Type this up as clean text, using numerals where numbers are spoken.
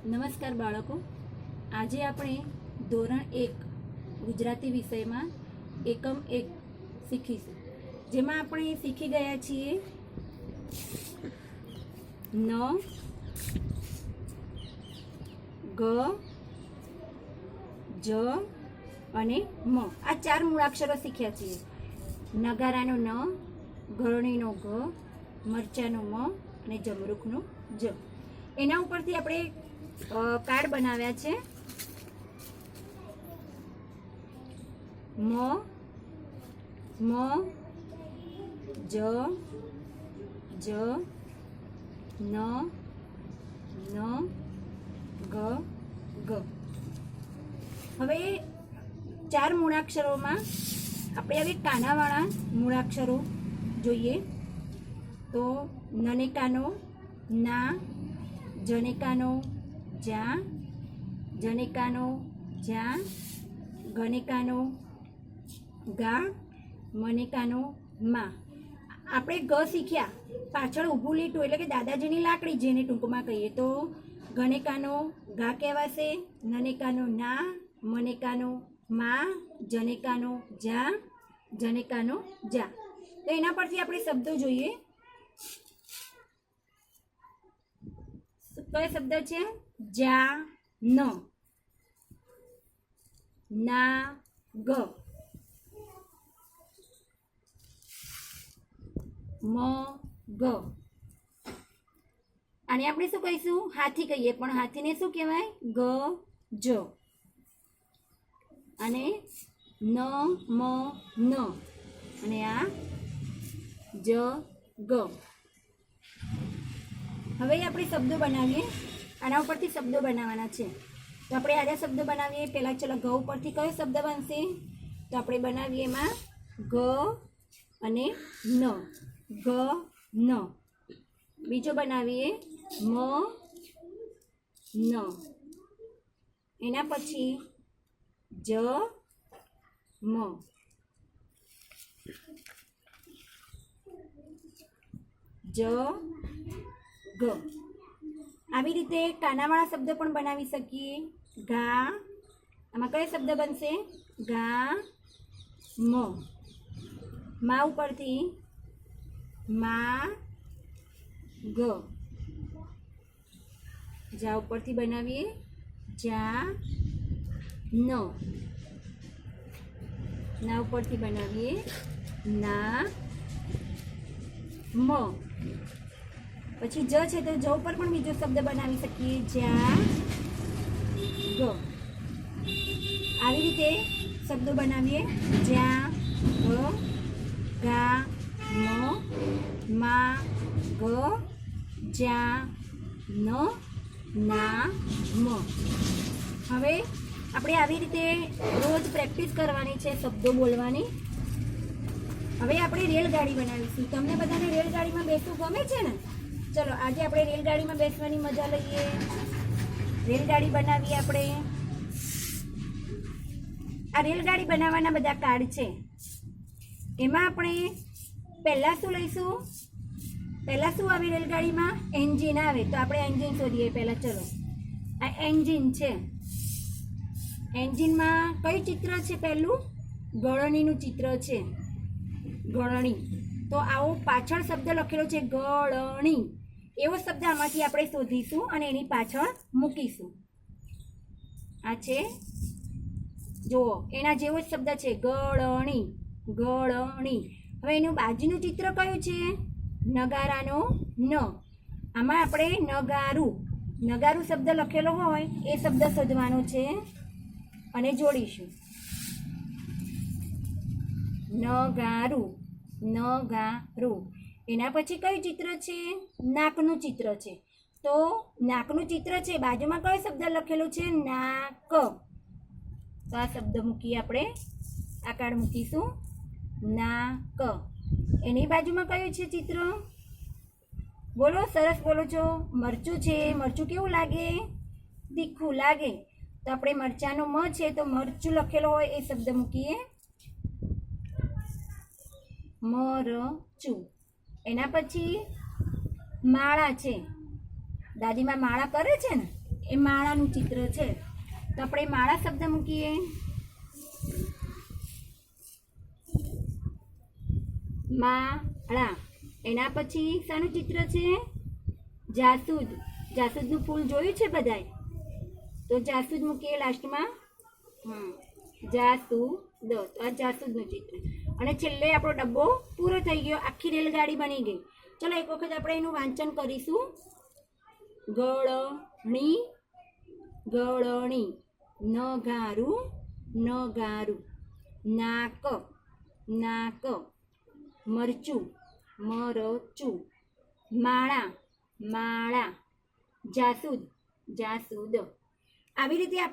નમસ્કાર બાળકો, આજે આપણે ધોરણ 1 ગુજરાતી વિષયમાં એકમ 1 શીખીશું, જેમાં આપણે શીખી ગયા છીએ ન, ગ, જ અને મ. આ 4 મૂળાક્ષરો શીખ્યા છીએ. નગારાનો ન, ઘરણીનો ઘ, મરચાનો મ અને જમરૂખનો જ. એના ઉપરથી આપણે કાર્ડ બનાવ્યા છે. મ, જ, ન, ગ, હવે 4 મૂળાક્ષરોમાં આપણે હવે કાનાવાળા મૂળાક્ષરો જોઈએ. તો નનેકાનો ના, જનેકાનો જા, જનેકાનો જા, ગનેકાનો ગા, મનેકાનો મા. આપણે ગ શીખ્યા, પાછળ ઊભું લીટું એટલે કે દાદાજીની લાકડી, જેને ટૂંકમાં કહીએ તો ગનેકાનો ગા કહેવાશે, નનેકાનો ના, મનેકાનો મા, જનેકાનો જા, જનેકાનો જા. તો એના પરથી આપણે શબ્દો જોઈએ. કયો શબ્દ છે? જા ન, ના ગ, મ ગ. આને આપણે શું કહીશું? હાથી કહીએ, પણ હાથીને શું કહેવાય? ગ જ. અને ન, મ, ન અને આ જ ગ. હવે આપણે શબ્દો બનાવીએ. આના ઉપરથી શબ્દો બનાવવાના છે. તો આપણે આડા શબ્દો બનાવીએ. પહેલાં ચલો ઘ ઉપરથી કયો શબ્દ બનશે? તો આપણે બનાવીએ એમાં ગ અને ન, ગ ન. બીજો બનાવીએ મ ન. એના પછી જ મ. જ ગ. આવી રીતે કાનાવાળા શબ્દ પણ બનાવી શકીએ. ગા, આમાં કયો શબ્દ બનશે? ગા મ. મા ઉપરથી મા ગ. જા ઉપરથી બનાવીએ જા ન. ના ઉપરથી બનાવીએ ના મ. પછી જ છે તો જ ઉપર પણ બીજો શબ્દ બનાવી શકીએ, જા ગ. આવી રીતે શબ્દો બનાવીએ. જ્યાં, ગ, ગા, મ, મા, ગ, જ્યાં, ન, ના, મ. હવે આપણે આવી રીતે રોજ પ્રેક્ટિસ કરવાની છે શબ્દો બોલવાની. હવે આપણે રેલગાડી બનાવીશું. તમને બધાને રેલગાડીમાં બેસવું ગમે છે ને? ચલો આજે આપણે રેલગાડીમાં બેસવાની મજા લઈએ. રેલગાડી બનાવીએ આપણે. આ રેલગાડી બનાવવાના બધા કાર્ડ છે. એમાં આપણે પહેલાં શું લઈશું? પહેલાં શું આવે રેલગાડીમાં? એન્જિન આવે. તો આપણે એન્જિન શોધીએ પહેલાં. ચલો, આ એન્જિન છે. એન્જિનમાં કયું ચિત્ર છે? પહેલું ગળણીનું ચિત્ર છે, ગળણી. તો આવો પાછળ શબ્દ લખેલો છે ગળણી, એવો શબ્દ આમાંથી આપણે શોધીશું અને એની પાછળ મૂકીશું. આ છે, જુઓ, એના જેવો જ શબ્દ છે ગળણી, ગળણી. હવે એનું બાજુનું ચિત્ર કયું છે? નગારાનો ન. આમાં આપણે નગારું, નગારું શબ્દ લખેલો હોય એ શબ્દ શોધવાનો છે અને જોડીશું. નગારું, નગારું. એના પછી કયું ચિત્ર છે? નાકનું ચિત્ર છે. તો નાકનું ચિત્ર છે, બાજુમાં કયો શબ્દ લખેલો છે? નાક. તો આ શબ્દ મૂકીએ આપણે, આ કાર્ડ મૂકીશું નાક. એની બાજુમાં કયું છે ચિત્ર? બોલો, સરસ બોલો છો. મરચું છે. મરચું કેવું લાગે? તીખું લાગે. તો આપણે મરચાનો મ છે તો મરચું લખેલો હોય એ શબ્દ મૂકીએ મરચું. એના પછી માળા છે, દાદીમાં માળા કરે છે ને એ માળાનું ચિત્ર છે, તો આપણે માળા શબ્દ મૂકીએ. માળા. એના પછી શાનું ચિત્ર છે? જાસૂદ. જાસૂદનું ફૂલ જોયું છે બધાય? તો જાસૂદ મૂકીએ લાસ્ટમાં. જાસૂદ. તો આ જાસૂદનું ચિત્ર. અને છેલ્લે આપણો ડબ્બો પૂરો થઈ ગયો, આખી રેલગાડી બની ગઈ. ચલો એક વખત આપણે એનું વાંચન કરીશું. ગળણી, ગળણી. નગારું, નગારું. નાક, નાક. મરચું, મરચું. માળા, માળા. જાસૂદ, જાસૂદ. આવી રીતે આપણે